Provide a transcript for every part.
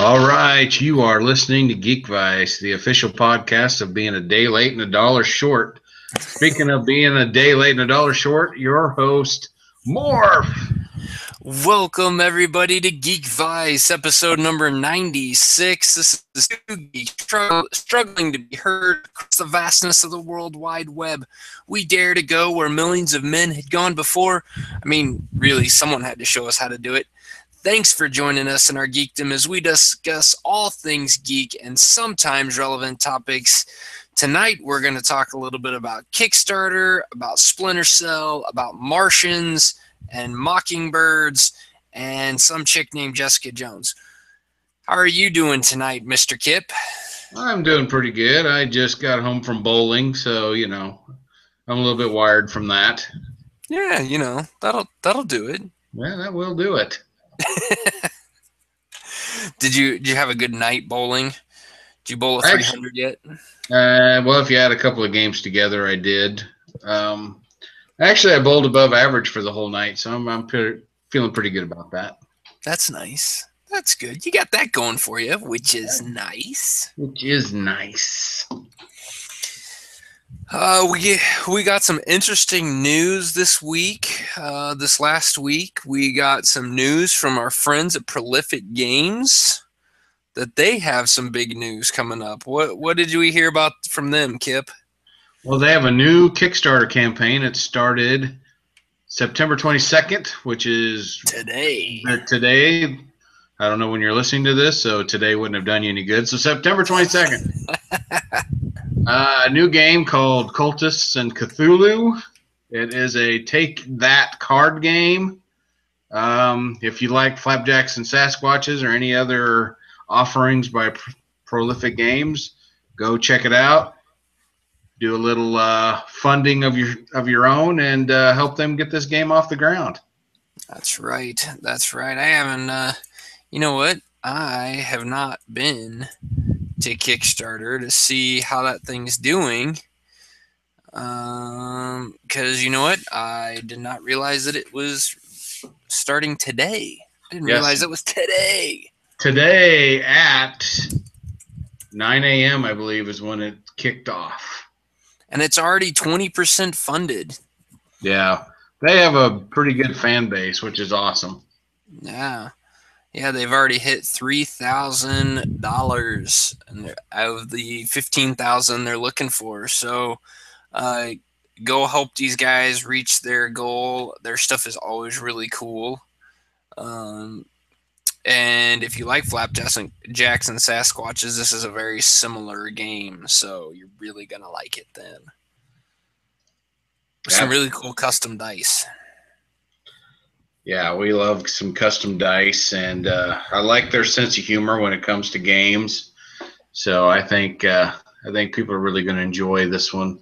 All right, you are listening to Geek Vice, the official podcast of being a day late and a dollar short. Speaking of being a day late and a dollar short, your host, Morph. Welcome everybody to Geek Vice, episode number 96. This is two geeks struggling to be heard across the vastness of the World Wide Web. We dare to go where millions of men had gone before. I mean, really, someone had to show us how to do it. Thanks for joining us in our geekdom as we discuss all things geek and sometimes relevant topics. Tonight, we're going to talk a little bit about Kickstarter, about Splinter Cell, about Martians, and Mockingbirds, and some chick named Jessica Jones. How are you doing tonight, Mr. Kip? I'm doing pretty good. I just got home from bowling, so, I'm a little bit wired from that. Yeah, that'll do it. Yeah, that will do it. Did you have a good night bowling? Did you bowl a 300 yet? Well, if you had a couple of games together, I did. Actually, I bowled above average for the whole night, so I'm feeling pretty good about that. That's nice. That's good. You got that going for you, which is nice. We got some interesting news this week. This last week, we got some news from our friends at Prolific Games that they have some big news coming up. What did we hear about from them, Kip? Well, they have a new Kickstarter campaign. It started September 22nd, which is today. Today. I don't know when you're listening to this, so today wouldn't have done you any good. So September 22nd. A new game called Cultists and Cthulhu. It is a take that card game. If you like Flapjacks and Sasquatches or any other offerings by Prolific Games, go check it out. Do a little funding of your own and help them get this game off the ground. That's right. I haven't. You know what? I have not been to Kickstarter to see how that thing's doing. Because you know what? I did not realize that it was starting today. I didn't realize it was today. Today at 9 a.m., I believe, is when it kicked off. And it's already 20% funded. Yeah. They have a pretty good fan base, which is awesome. Yeah. Yeah, they've already hit $3,000 out of the $15,000 they're looking for. So go help these guys reach their goal. Their stuff is always really cool. And if you like Flapjacks and Sasquatches, this is a very similar game. So you're really going to like it then. Some really cool custom dice. Yeah, we love some custom dice, and I like their sense of humor when it comes to games. So I think people are really going to enjoy this one.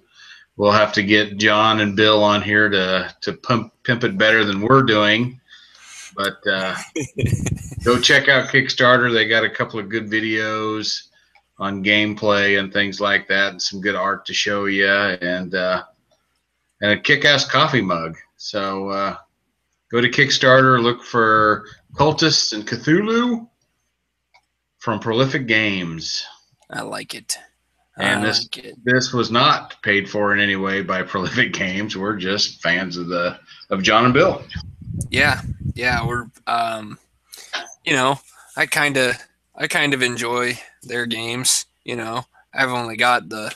We'll have to get John and Bill on here to pimp it better than we're doing. But go check out Kickstarter. They got a couple of good videos on gameplay and things like that, and some good art to show you, and a kick-ass coffee mug. So go to Kickstarter, look for Cultists and Cthulhu from Prolific Games. I like it. And this was not paid for in any way by Prolific Games. We're just fans of John and Bill. Yeah, we're I kind of enjoy their games. I've only got the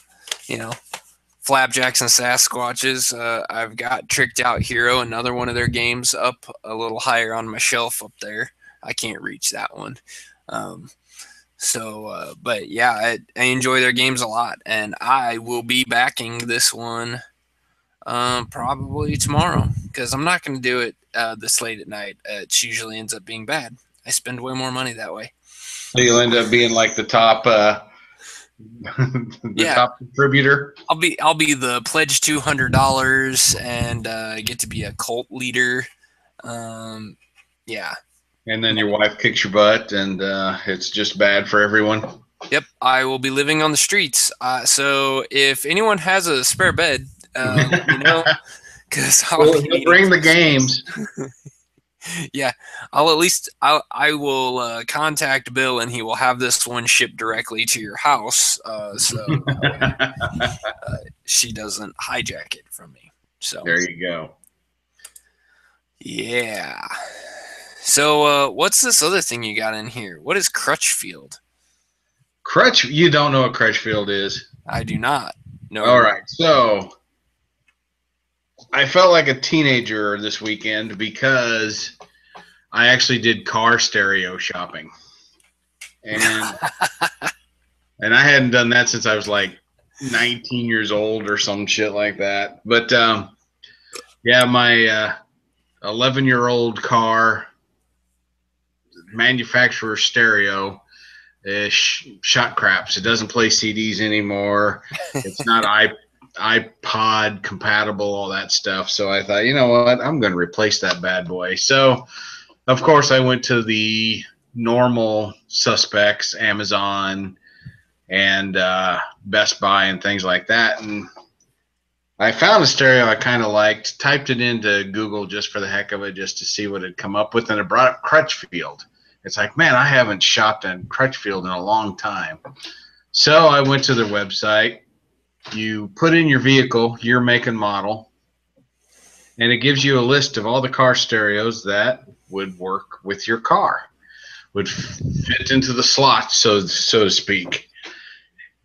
Flapjacks and Sasquatches. I've got Tricked Out Hero, another one of their games, up a little higher on my shelf up there. I can't reach that one. But yeah, I enjoy their games a lot, and I will be backing this one probably tomorrow, because I'm not going to do it this late at night. It usually ends up being bad. I spend way more money that way. So you'll end up being like the top top contributor. I'll be the pledge $200 and get to be a cult leader. Yeah. And then your wife kicks your butt, and it's just bad for everyone. Yep, I will be living on the streets. So if anyone has a spare bed, let me know, because I'll bring the games. Yeah, I will contact Bill, and he will have this one shipped directly to your house, so that way, she doesn't hijack it from me. So There you go. yeah. So what's this other thing you got in here? What is Crutchfield? You don't know what Crutchfield is? I do not know. All right. So I felt like a teenager this weekend because I actually did car stereo shopping. And and I hadn't done that since I was like 19 years old or some shit like that. But yeah, my 11-year-old car manufacturer stereo is shot craps. It doesn't play CDs anymore. It's not iPod compatible, all that stuff. So I thought, you know what? I'm going to replace that bad boy. So, of course, I went to the normal suspects, Amazon and Best Buy and things like that. And I found a stereo I kind of liked, typed it into Google just for the heck of it, just to see what it'd come up with, and it brought up Crutchfield. It's like, man, I haven't shopped in Crutchfield in a long time. So I went to their website. You put in your vehicle, year, make, and model, and it gives you a list of all the car stereos that would work with your car, would fit into the slot, so to speak.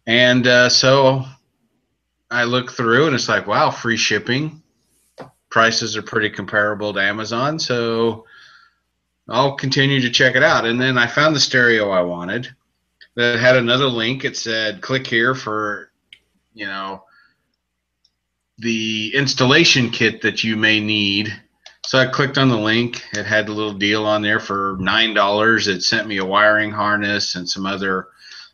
And so I look through, and it's like, wow, free shipping. Prices are pretty comparable to Amazon, so I'll continue to check it out. And then I found the stereo I wanted that had another link. It said, click here for, you know, the installation kit that you may need. So I clicked on the link. It had a little deal on there for $9. It sent me a wiring harness and some other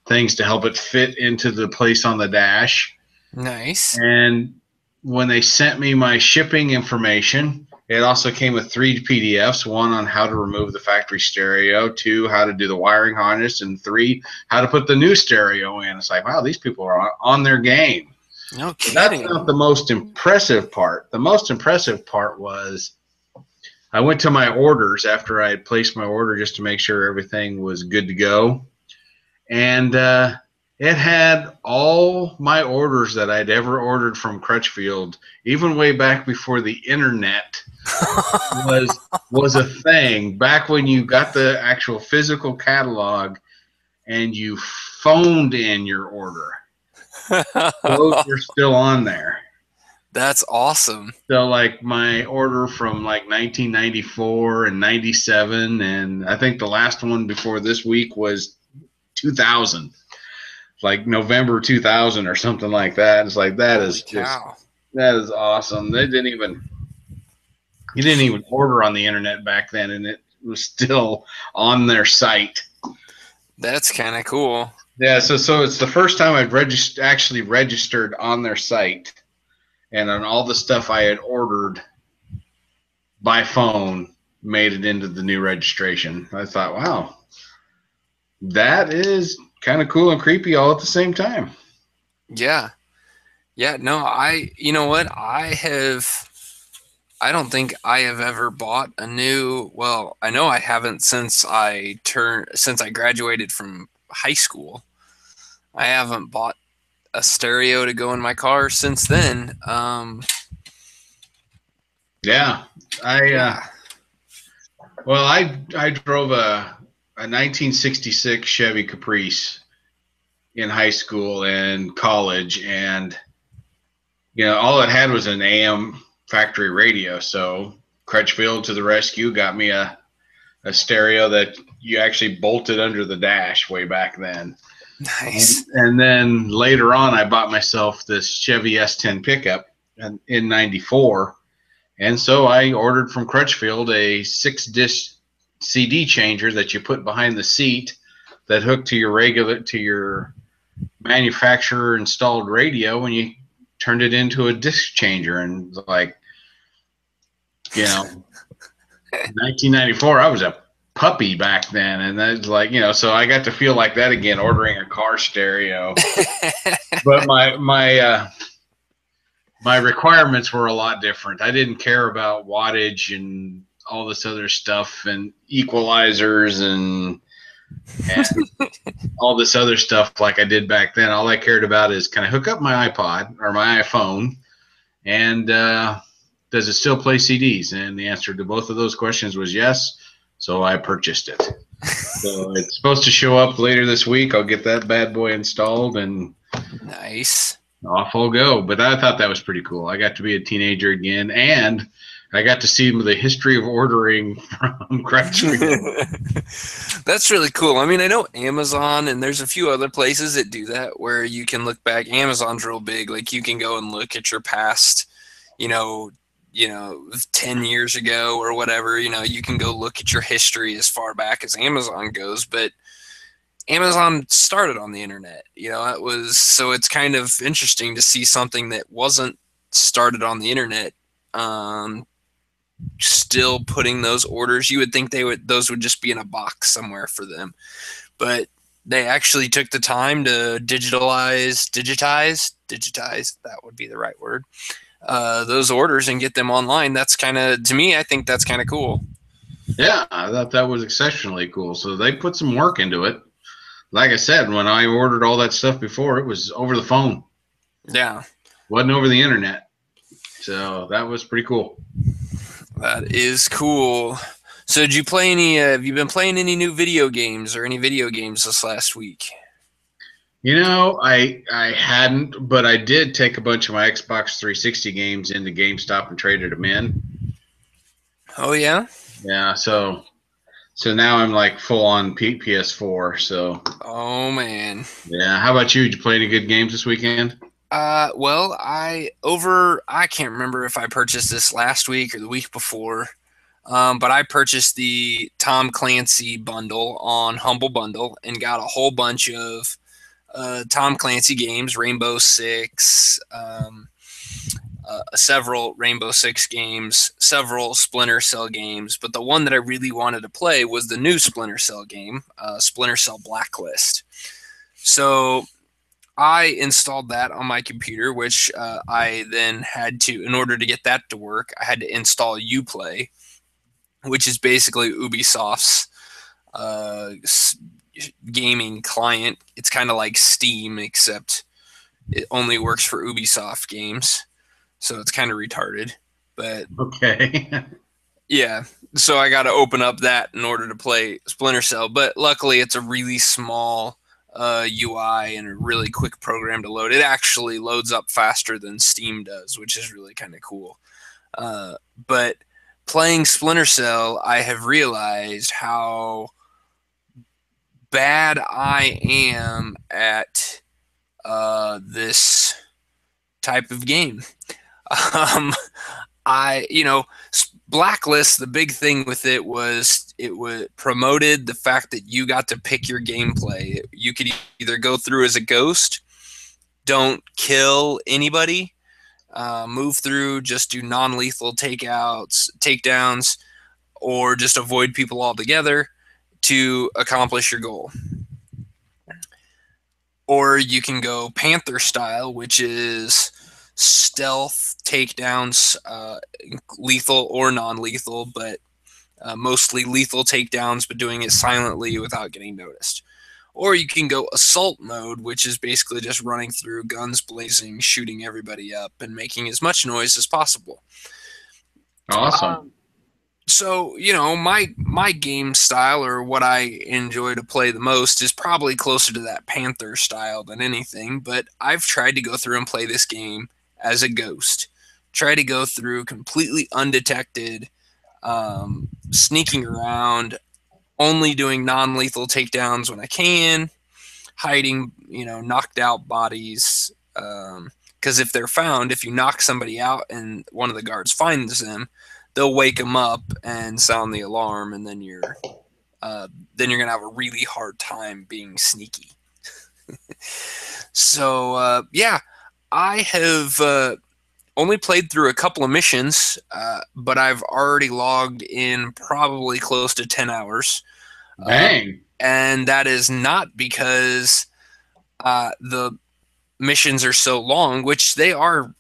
things to help it fit into the place on the dash. Nice. And when they sent me my shipping information, it also came with 3 PDFs, 1 on how to remove the factory stereo, 2 how to do the wiring harness, and 3 how to put the new stereo in. It's like, wow, these people are on their game. No kidding. That's not the most impressive part. The most impressive part was I went to my orders after I had placed my order just to make sure everything was good to go. And it had all my orders that I'd ever ordered from Crutchfield, even way back before the internet was a thing. Back when you got the actual physical catalog and you phoned in your order. Those are still on there. That's awesome. So like my order from like 1994 and 97, and I think the last one before this week was 2000, like November 2000 or something like that. It's like, that is just, that is awesome. You didn't even order on the internet back then, and it was still on their site. That's kind of cool. Yeah, so it's the first time I've actually registered on their site, and on all the stuff I had ordered by phone made it into the new registration. I thought, wow, that is kind of cool and creepy all at the same time. Yeah. Yeah, no, you know what? I don't think I have ever bought a new, well, I know I haven't since I graduated from high school. I haven't bought a stereo to go in my car since then. Yeah, I drove a 1966 Chevy Caprice in high school and college, and all it had was an AM factory radio. So Crutchfield to the rescue, got me a stereo that you actually bolted under the dash way back then. Nice. And then later on, I bought myself this Chevy S10 pickup in '94, and so I ordered from Crutchfield a 6-disc CD changer that you put behind the seat that hooked to your manufacturer installed radio, and you turned it into a disc changer. And like, 1994, I was a puppy back then, and that's like, so I got to feel like that again, ordering a car stereo. But my requirements were a lot different. I didn't care about wattage and all this other stuff and equalizers and all this other stuff like I did back then. All I cared about is, can I hook up my iPod or my iPhone, and does it still play CDs? And the answer to both of those questions was yes. So I purchased it. So it's supposed to show up later this week. I'll get that bad boy installed and Nice. off I'll go. But I thought that was pretty cool. I got to be a teenager again, and I got to see the history of ordering from Craft That's really cool. I mean, I know Amazon and there's a few other places that do that where you can look back. Amazon's real big. Like you can go and look at your past, you know, 10 years ago or whatever, you can go look at your history as far back as Amazon goes, but Amazon started on the internet, so it's kind of interesting to see something that wasn't started on the internet, still putting those orders. You would think those would just be in a box somewhere for them, but they actually took the time to digitize, that would be the right word, those orders and get them online. That's to me, I think that's kind of cool. Yeah, I thought that was exceptionally cool. So they put some work into it. Like I said, when I ordered all that stuff before, it was over the phone. Yeah. Wasn't over the internet. So that was pretty cool. That is cool. So did you play have you been playing any new video games or any video games this last week? I hadn't, but I did take a bunch of my Xbox 360 games into GameStop and traded them in. Oh, yeah? Yeah, so now I'm like full on PS4. So. Oh man. Yeah. How about you? Did you play any good games this weekend? Well, I can't remember if I purchased this last week or the week before, but I purchased the Tom Clancy bundle on Humble Bundle and got a whole bunch of Tom Clancy games, Rainbow Six, several Rainbow Six games, several Splinter Cell games, but the one that I really wanted to play was the new Splinter Cell game, Splinter Cell Blacklist. So I installed that on my computer, which I then had to, in order to get that to work, I had to install Uplay, which is basically Ubisoft's gaming client. It's kind of like Steam, except it only works for Ubisoft games. So it's kind of retarded, but okay. Yeah. So I got to open up that in order to play Splinter Cell, but luckily it's a really small UI and a really quick program to load. It actually loads up faster than Steam does, which is really kind of cool. But playing Splinter Cell, I have realized how bad I am at this type of game. Blacklist, the big thing with it was promoted the fact that you got to pick your gameplay. You could either go through as a ghost, don't kill anybody, move through, just do non-lethal takedowns, or just avoid people altogether to accomplish your goal. Or you can go Panther style, which is stealth takedowns, lethal or non-lethal, but mostly lethal takedowns, but doing it silently without getting noticed. Or you can go assault mode, which is basically just running through, guns blazing, shooting everybody up, and making as much noise as possible. Awesome. So, my game style, or what I enjoy to play the most, is probably closer to that Panther style than anything, but I've tried to go through and play this game as a ghost. Try to go through completely undetected, sneaking around, only doing non-lethal takedowns when I can, hiding, knocked out bodies, because if they're found, if you knock somebody out and one of the guards finds them, they'll wake them up and sound the alarm, and then you're gonna have a really hard time being sneaky. So yeah, I have only played through a couple of missions, but I've already logged in probably close to 10 hours. Dang. And that is not because the missions are so long, which they are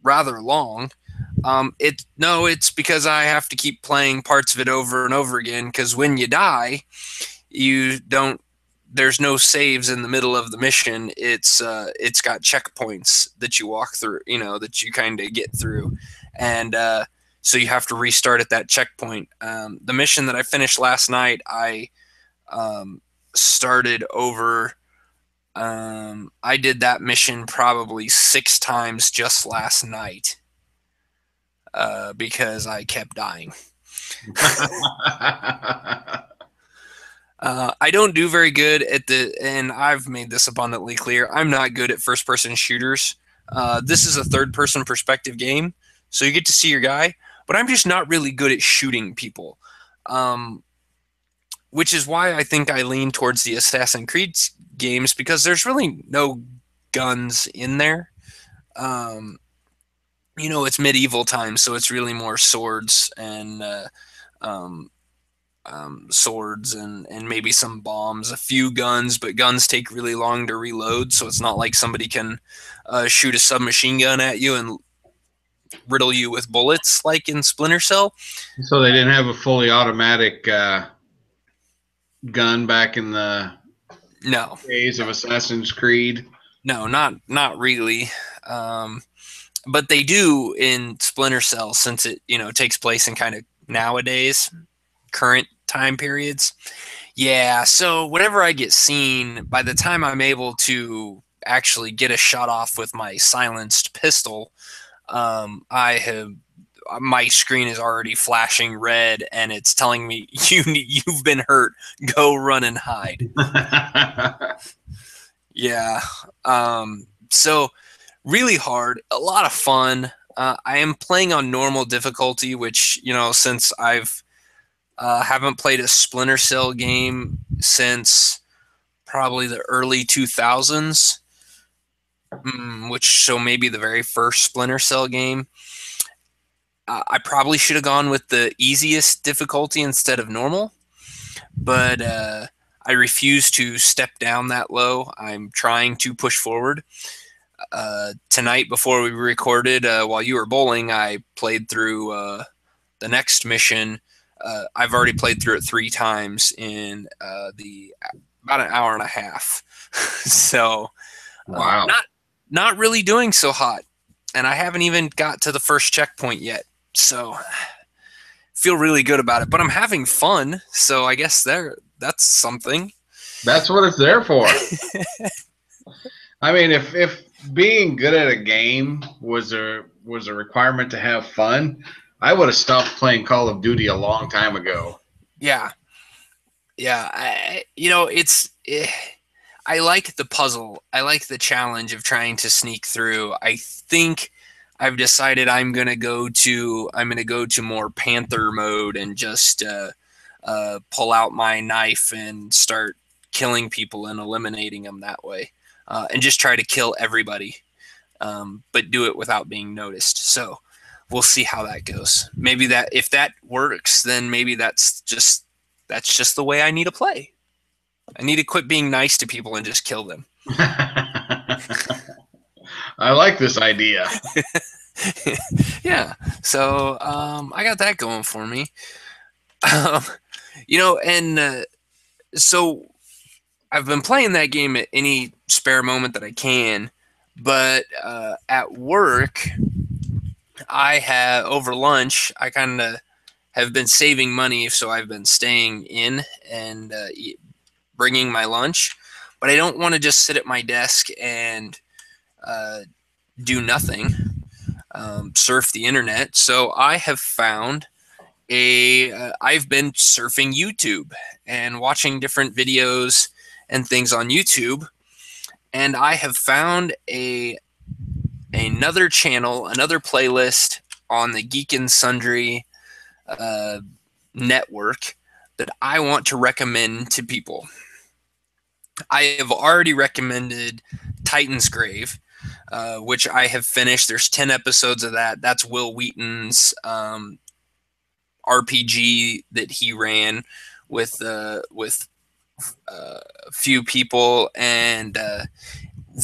rather long. It's because I have to keep playing parts of it over and over again. Because when you die, you don't. There's no saves in the middle of the mission. It's got checkpoints that you walk through. That you kind of get through, and so you have to restart at that checkpoint. The mission that I finished last night, I started over. I did that mission probably 6 times just last night because I kept dying. I don't do very good and I've made this abundantly clear, I'm not good at first-person shooters. This is a third-person perspective game, so you get to see your guy, but I'm just not really good at shooting people. Which is why I think I lean towards the Assassin's Creed games, because there's really no guns in there. It's medieval times, so it's really more swords and swords and maybe some bombs, a few guns, but guns take really long to reload, so it's not like somebody can shoot a submachine gun at you and riddle you with bullets like in Splinter Cell. So they didn't have a fully automatic gun back in the days of Assassin's Creed? No, not really. But they do in Splinter Cell, since it takes place in kind of nowadays, current time periods. Yeah, so whenever I get seen, by the time I'm able to actually get a shot off with my silenced pistol, my screen is already flashing red and it's telling me you've been hurt. Go run and hide. Yeah. So really hard, a lot of fun. I am playing on normal difficulty, which, since I've haven't played a Splinter Cell game since probably the early 2000s, so maybe the very first Splinter Cell game. I probably should have gone with the easiest difficulty instead of normal, but I refuse to step down that low. I'm trying to push forward. Tonight, before we recorded, while you were bowling, I played through the next mission. I've already played through it 3 times in about an hour and a half. So, wow, not really doing so hot, and I haven't even got to the first checkpoint yet. So, feel really good about it. But I'm having fun, so I guess that's something. That's what it's there for. I mean, if being good at a game was a requirement to have fun, I would have stopped playing Call of Duty a long time ago. Yeah. I like the puzzle. I like the challenge of trying to sneak through. I think I've decided I'm gonna go to more Panther mode and just pull out my knife and start killing people and eliminating them that way, and just try to kill everybody, but do it without being noticed. So we'll see how that goes. Maybe if that works, then maybe that's just the way I need to play. I need to quit being nice to people and just kill them. I like this idea. Yeah. So I got that going for me. So I've been playing that game at any spare moment that I can, but at work, over lunch, I kind of have been saving money, so I've been staying in and bringing my lunch, but I don't want to just sit at my desk and do nothing, surf the internet. So I have found I've been surfing YouTube and watching different videos and things on YouTube, and I have found another channel, another playlist on the Geek and Sundry network that I want to recommend to people. I have already recommended Titan's Grave, which I have finished. There's 10 episodes of that. That's Will Wheaton's RPG that he ran with a few people, and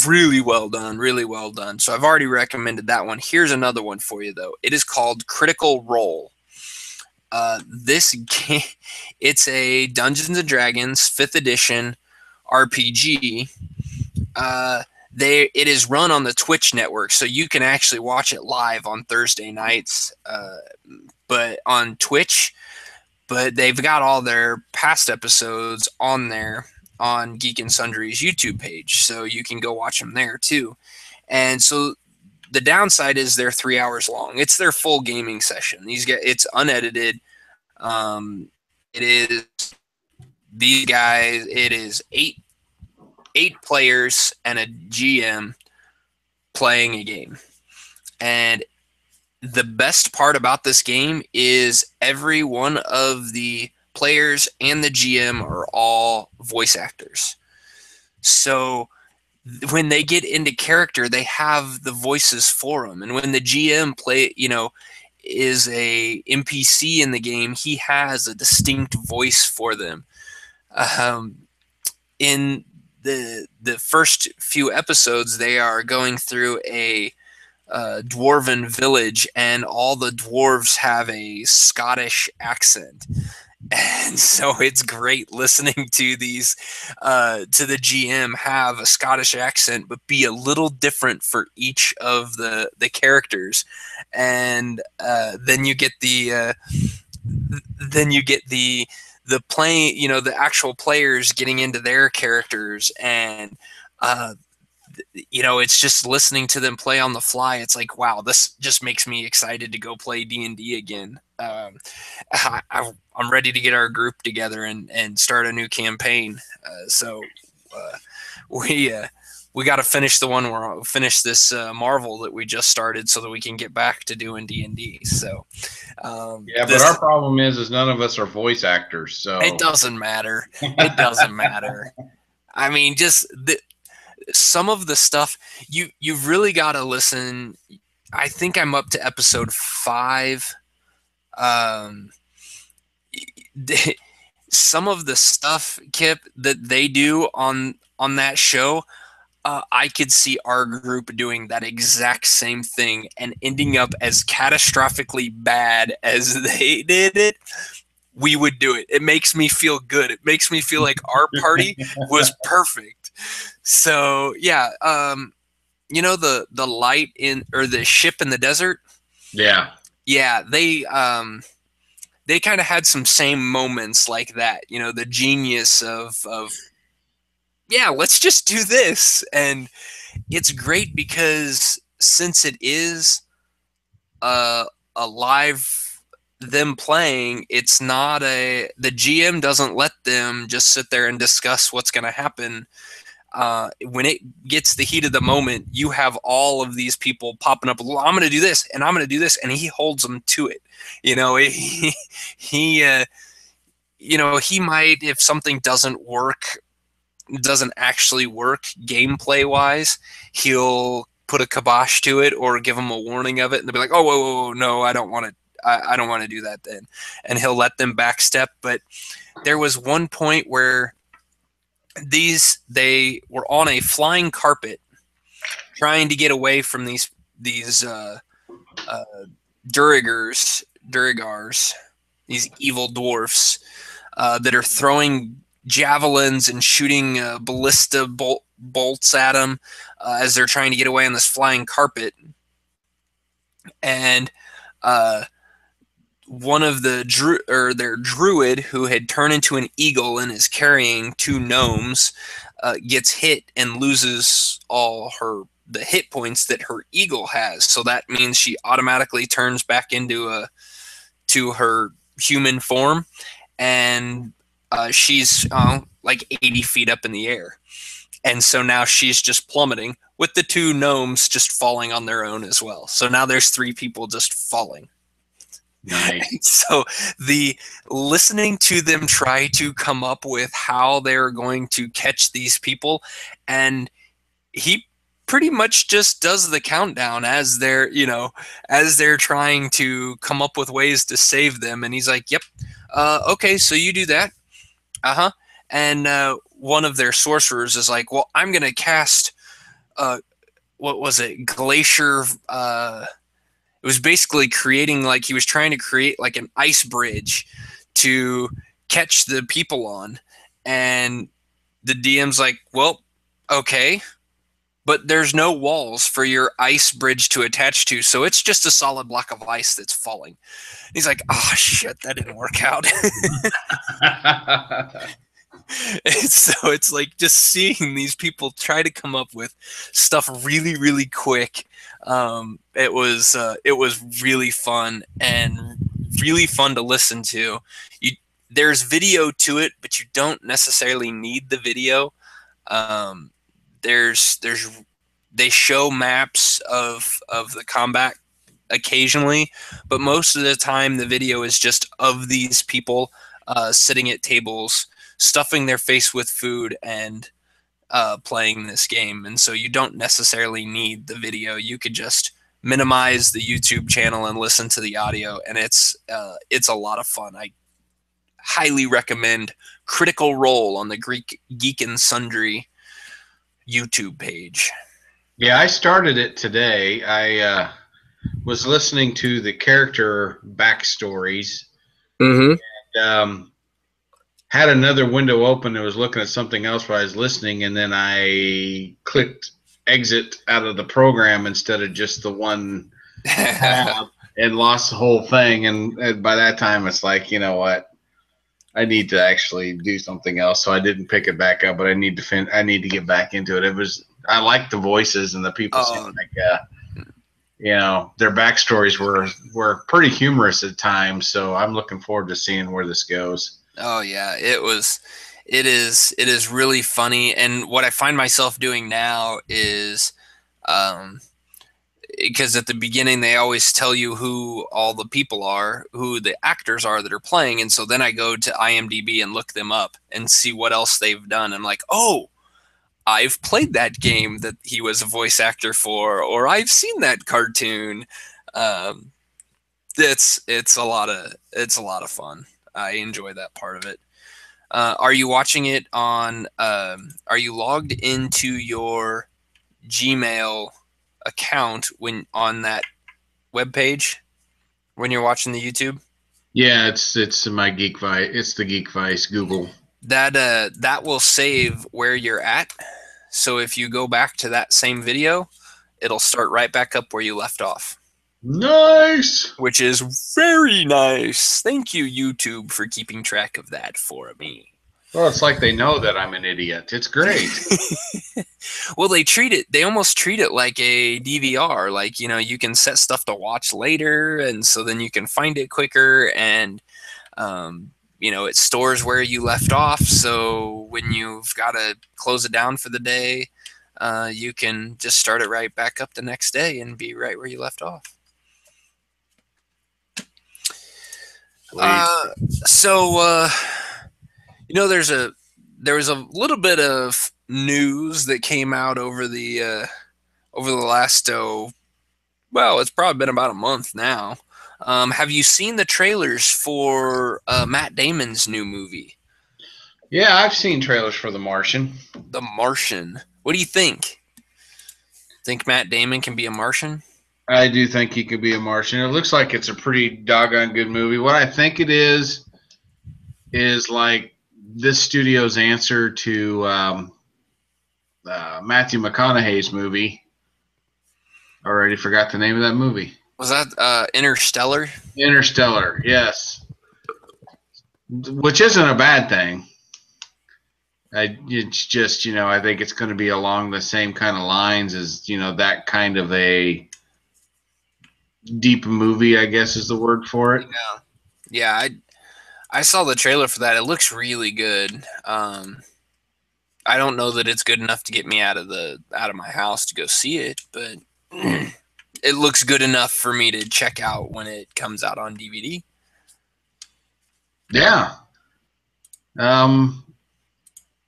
Really well done, really well done. So I've already recommended that one. Here's another one for you, though. It is called Critical Role. This game, it's a Dungeons and Dragons 5th edition RPG. It is run on the Twitch network, so you can actually watch it live on Thursday nights, but on Twitch. But they've got all their past episodes on there on Geek and Sundry's YouTube page, so you can go watch them there too. And so the downside is they're 3 hours long. It's their full gaming session. It's unedited. It is these guys. It is eight players and a GM playing a game. And the best part about this game is every one of the players and the GM are all voice actors. So when they get into character, they have the voices for them. And when the GM is a NPC in the game, he has a distinct voice for them. In the first few episodes, they are going through a dwarven village, and all the dwarves have a Scottish accent. And so it's great listening to these, to the GM have a Scottish accent, but be a little different for each of the characters. And then you get the playing, the actual players getting into their characters, and it's just listening to them play on the fly. It's like, wow, this just makes me excited to go play D&D again. I'm ready to get our group together and start a new campaign. So we got to finish this Marvel that we just started so that we can get back to doing D&D. So but our problem is none of us are voice actors. So it doesn't matter. It doesn't matter. I mean, just some of the stuff you've really got to listen. I think I'm up to episode 5. Some of the stuff, Kip, that they do on that show, I could see our group doing that exact same thing and ending up as catastrophically bad as they did it. We would do it. It makes me feel good. It makes me feel like our party was perfect. So yeah, the light or the ship in the desert. Yeah. They kind of had some same moments like that. The genius of let's just do this, and it's great because since it is a live them playing, it's not the GM doesn't let them just sit there and discuss what's going to happen. When it gets the heat of the moment, you have all of these people popping up. Well, I'm going to do this, and I'm going to do this, and he holds them to it. He might, if something doesn't actually work gameplay wise, he'll put a kibosh to it or give them a warning of it, and they'll be like, "Oh, whoa, no, I don't want to. I don't want to do that then," and he'll let them backstep. But there was one point where they were on a flying carpet trying to get away from these Durigars, these evil dwarfs that are throwing javelins and shooting ballista bolts at them as they're trying to get away on this flying carpet. And one of their druid, who had turned into an eagle and is carrying 2 gnomes, gets hit and loses all the hit points that her eagle has. So that means she automatically turns back into to her human form, and she's like 80 feet up in the air. And so now she's just plummeting with the 2 gnomes just falling on their own as well. So now there's 3 people just falling. Nice. So the listening to them try to come up with how they're going to catch these people, and he pretty much just does the countdown as they're trying to come up with ways to save them, and he's like, "Yep, okay, so you do that, and one of their sorcerers is like, "Well, I'm gonna cast what was it? Glacier. It was basically creating, like, he was trying to create like an ice bridge to catch the people on, and the DM's like, well, okay, but there's no walls for your ice bridge to attach to, so it's just a solid block of ice that's falling. He's like, oh shit, that didn't work out. And so it's like just seeing these people try to come up with stuff really, really quick. It was really fun and really fun to listen to. There's video to it, but you don't necessarily need the video. They show maps of the combat occasionally, but most of the time the video is just of these people sitting at tables, stuffing their face with food, and playing this game. And so you don't necessarily need the video. You could just minimize the YouTube channel and listen to the audio, and it's a lot of fun. I highly recommend Critical Role on the Geek and Sundry YouTube page. Yeah, I started it today. I was listening to the character backstories. Mm-hmm. And, had another window open and was looking at something else while I was listening, and then I clicked exit out of the program instead of just the one tab and lost the whole thing. And by that time, it's like, you know what? I need to actually do something else. So I didn't pick it back up, but I need to get back into it. I like the voices, and the people seem like, their backstories were pretty humorous at times. So I'm looking forward to seeing where this goes. Oh yeah, it is really funny. And what I find myself doing now is, because at the beginning they always tell you who all the people are, who the actors are that are playing, and so then I go to IMDb and look them up and see what else they've done. I'm like, oh, I've played that game that he was a voice actor for, or I've seen that cartoon. It's a lot of fun. I enjoy that part of it. Are you watching it on? Are you logged into your Gmail account when on that webpage when you're watching the YouTube? Yeah, it's my Geek Vice. It's the Geek Vice Google. That will save where you're at. So if you go back to that same video, it'll start right back up where you left off. Nice. Which is very nice. Thank you, YouTube, for keeping track of that for me. Well, it's like they know that I'm an idiot. It's great. Well, they almost treat it like a DVR. Like, you can set stuff to watch later, and so then you can find it quicker, and it stores where you left off. So when you've got to close it down for the day, you can just start it right back up the next day and be right where you left off. There was a little bit of news that came out over the last it's probably been about a month now. Have you seen the trailers for Matt Damon's new movie? Yeah, I've seen trailers for The Martian. The Martian. What do you think? Think Matt Damon can be a Martian? I do think he could be a Martian. It looks like it's a pretty doggone good movie. What I think it is like this studio's answer to Matthew McConaughey's movie. Already forgot the name of that movie. Was that Interstellar? Interstellar, yes. Which isn't a bad thing. It's just, I think it's going to be along the same kind of lines as, that kind of a deep movie, I guess is the word for it. Yeah. I saw the trailer for that. It looks really good. I don't know that it's good enough to get me out of my house to go see it, but it looks good enough for me to check out when it comes out on DVD. Yeah.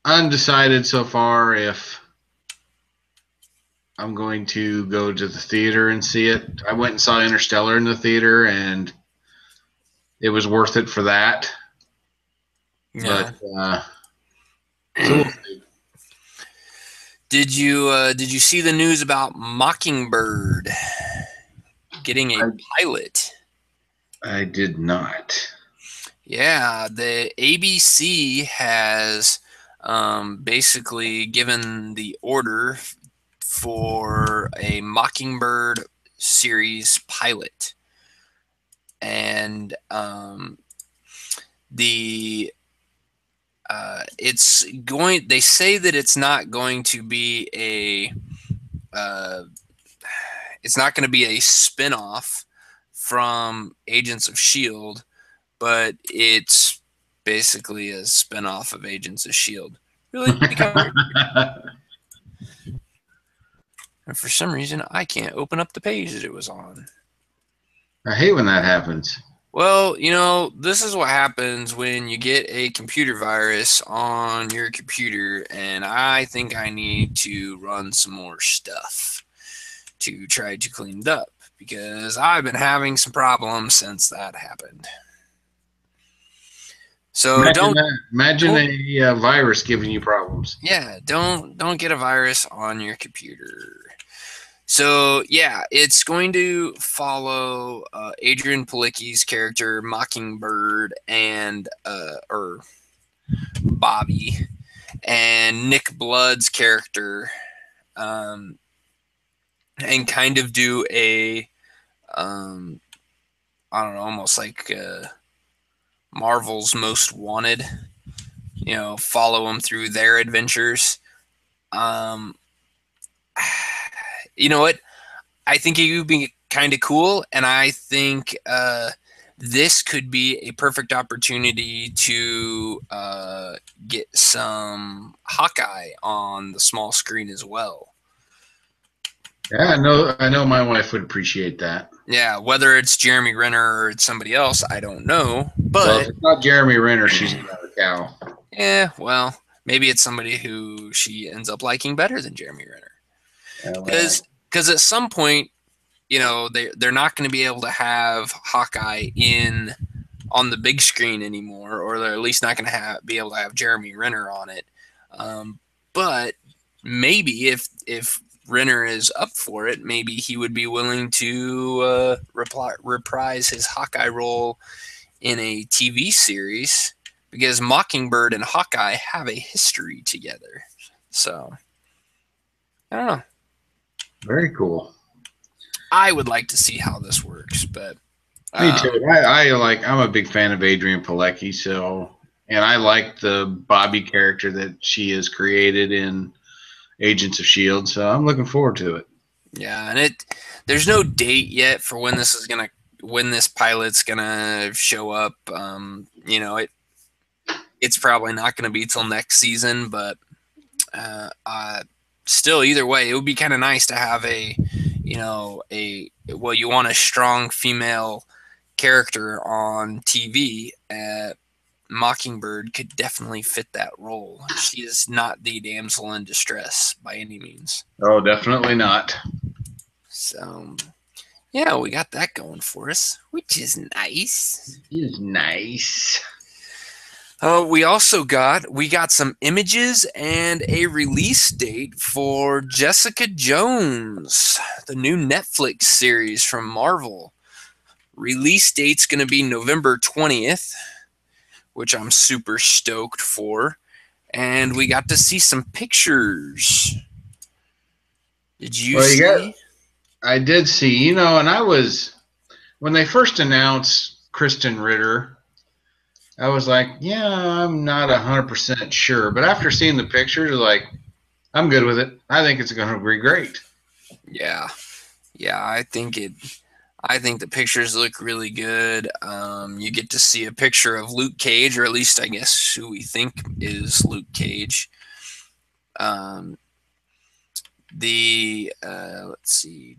Undecided so far if I'm going to go to the theater and see it. I went and saw Interstellar in the theater, and it was worth it for that. Yeah. But so we'll see. Did you see the news about Mockingbird getting a pilot? I did not. Yeah, the ABC has basically given the order for a Mockingbird series pilot, and the it's going. They say that it's not going to be a it's not going to be a spin-off from Agents of Shield, but it's basically a spin-off of Agents of Shield. Really become weird. And for some reason, I can't open up the page that it was on. I hate when that happens. Well, this is what happens when you get a computer virus on your computer, and I think I need to run some more stuff to try to clean it up, because I've been having some problems since that happened. So imagine a virus giving you problems. Yeah, don't get a virus on your computer. So yeah, it's going to follow Adrian Palicki's character Mockingbird and or Bobby, and Nick Blood's character, and kind of do a I don't know, almost like Marvel's Most Wanted. Follow them through their adventures. You know what? I think it would be kind of cool, and I think this could be a perfect opportunity to get some Hawkeye on the small screen as well. Yeah, I know my wife would appreciate that. Yeah, whether it's Jeremy Renner or it's somebody else, I don't know. But well, if it's not Jeremy Renner, she's another cow. Yeah, well, maybe it's somebody who she ends up liking better than Jeremy Renner. Because at some point, they're not going to be able to have Hawkeye on the big screen anymore, or they're at least not going to be able to have Jeremy Renner on it. But maybe if Renner is up for it, maybe he would be willing to reprise his Hawkeye role in a TV series, because Mockingbird and Hawkeye have a history together. So, I don't know. Very cool. I would like to see how this works, but me too. I'm a big fan of Adrian Palicki, and I like the Bobby character that she has created in Agents of Shield, so I'm looking forward to it. Yeah, and there's no date yet for when this pilot's gonna show up. It's probably not gonna be till next season, but still, either way, it would be kind of nice to have you want a strong female character on TV. Mockingbird could definitely fit that role. She is not the damsel in distress by any means. Oh, definitely not. So, yeah, we got that going for us, which is nice. It is nice. We also got some images and a release date for Jessica Jones, the new Netflix series from Marvel. Release date's going to be November 20th, which I'm super stoked for. And we got to see some pictures. Did you see? I did see, and when they first announced Kristen Ritter, I was like, yeah, I'm not 100% sure. But after seeing the pictures, I'm good with it. I think it's going to be great. Yeah, I think the pictures look really good. You get to see a picture of Luke Cage, or at least I guess who we think is Luke Cage. Let's see.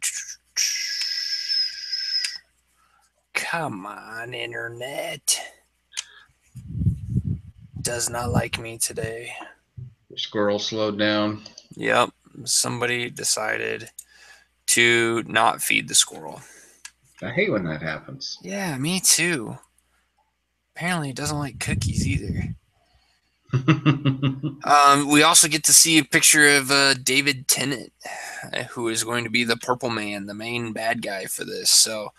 Come on, internet. Does not like me today. The squirrel slowed down. Yep. Somebody decided to not feed the squirrel. I hate when that happens. Yeah, me too. Apparently it doesn't like cookies either. We also get to see a picture of David Tennant, who is going to be the Purple Man, the main bad guy for this. So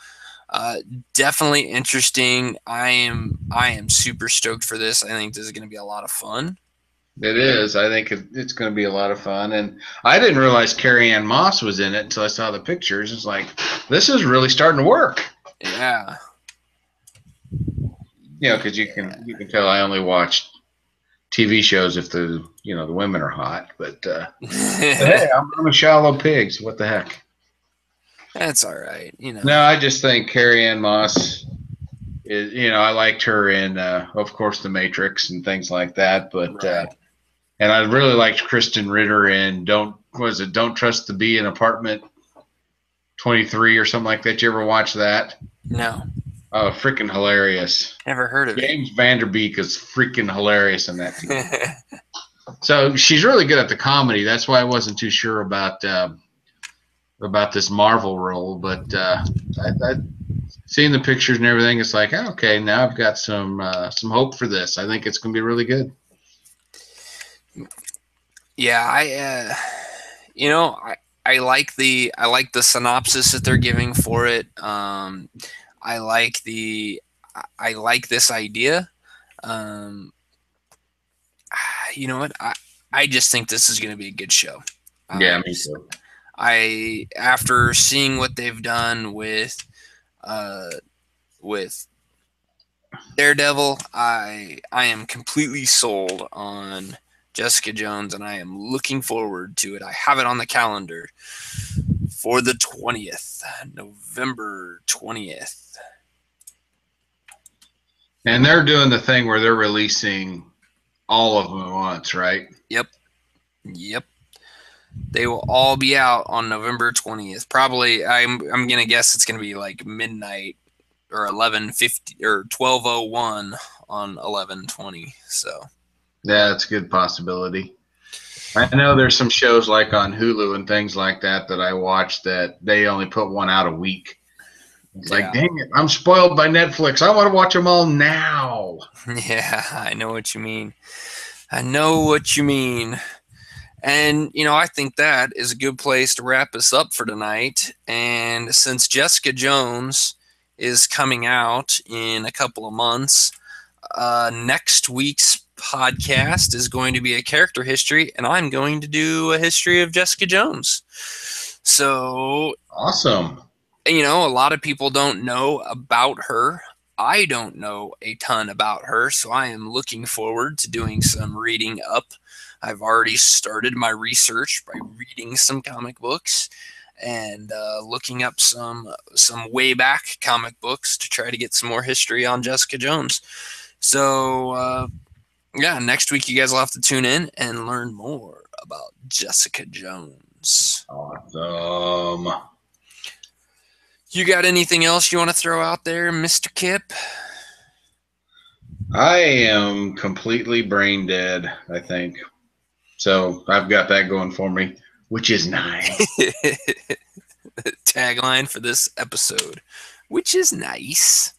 definitely interesting. I am super stoked for this. I think this is going to be a lot of fun. It is. I think it's going to be a lot of fun. And I didn't realize Carrie-Anne Moss was in it until I saw the pictures. It's like, this is really starting to work. Yeah. Because you can tell I only watch TV shows if the women are hot. But hey, I'm a shallow pig. So what the heck? That's all right. No, I just think Carrie-Anne Moss is. I liked her in, of course, The Matrix and things like that. But right. And I really liked Kristen Ritter in Don't Trust the Bee in Apartment 23 or something like that. You ever watch that? No. Oh, freaking hilarious. Never heard of it. James Van Der Beek is freaking hilarious in that team. So she's really good at the comedy. That's why I wasn't too sure about this Marvel role. But I seeing the pictures and everything, it's like, okay, now I've got some hope for this. I think it's going to be really good. Yeah, I like the synopsis that they're giving for it. I like this idea. You know what? I just think this is going to be a good show. Yeah, me too. After seeing what they've done with Daredevil, I am completely sold on Jessica Jones, and I am looking forward to it. I have it on the calendar for the 20th, November 20th. And they're doing the thing where they're releasing all of them at once, right? Yep. They will all be out on November 20th. Probably, I'm gonna guess it's gonna be like midnight or 11:50 or 12:01 on 11/20. So. Yeah, that's a good possibility. I know there's some shows like on Hulu and things like that I watch that they only put one out a week. It's like, dang it, I'm spoiled by Netflix. I want to watch them all now. Yeah, I know what you mean. And, I think that is a good place to wrap us up for tonight. And since Jessica Jones is coming out in a couple of months, next week's podcast is going to be a character history, and I'm going to do a history of Jessica Jones. So awesome. A lot of people don't know about her. I don't know a ton about her, so I am looking forward to doing some reading up. I've already started my research by reading some comic books and looking up some way back comic books to try to get some more history on Jessica Jones. So, next week you guys will have to tune in and learn more about Jessica Jones. Awesome. You got anything else you want to throw out there, Mr. Kip? I am completely brain dead, I think. So I've got that going for me, which is nice. Tagline for this episode, which is nice.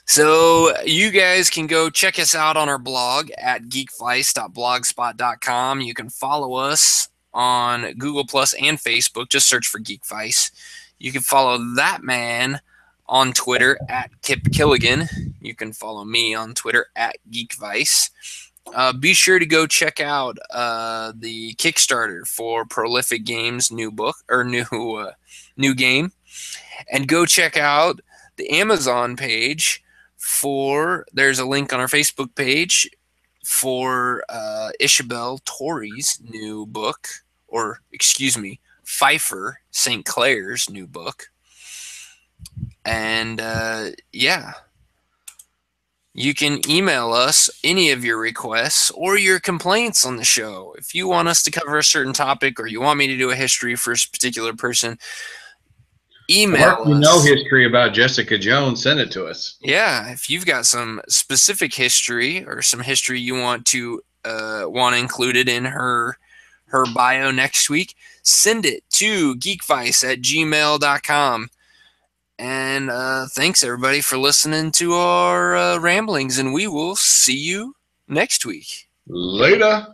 So you guys can go check us out on our blog at geekvice.blogspot.com. You can follow us on Google Plus and Facebook. Just search for Geek Vice. You can follow that man on Twitter at Kip Killigan. You can follow me on Twitter at Geek Vice. Be sure to go check out the Kickstarter for Prolific Games' new book or new game, and go check out the Amazon page for. There's a link on our Facebook page for Isabel Tori's new book, or excuse me, Pfeiffer St. Clair's new book, and you can email us any of your requests or your complaints on the show. If you want us to cover a certain topic or you want me to do a history for a particular person, email us. If you know history about Jessica Jones, send it to us. Yeah, if you've got some specific history or some history you want included in her bio next week, send it to geekvice@gmail.com. And thanks, everybody, for listening to our ramblings, and we will see you next week. Later.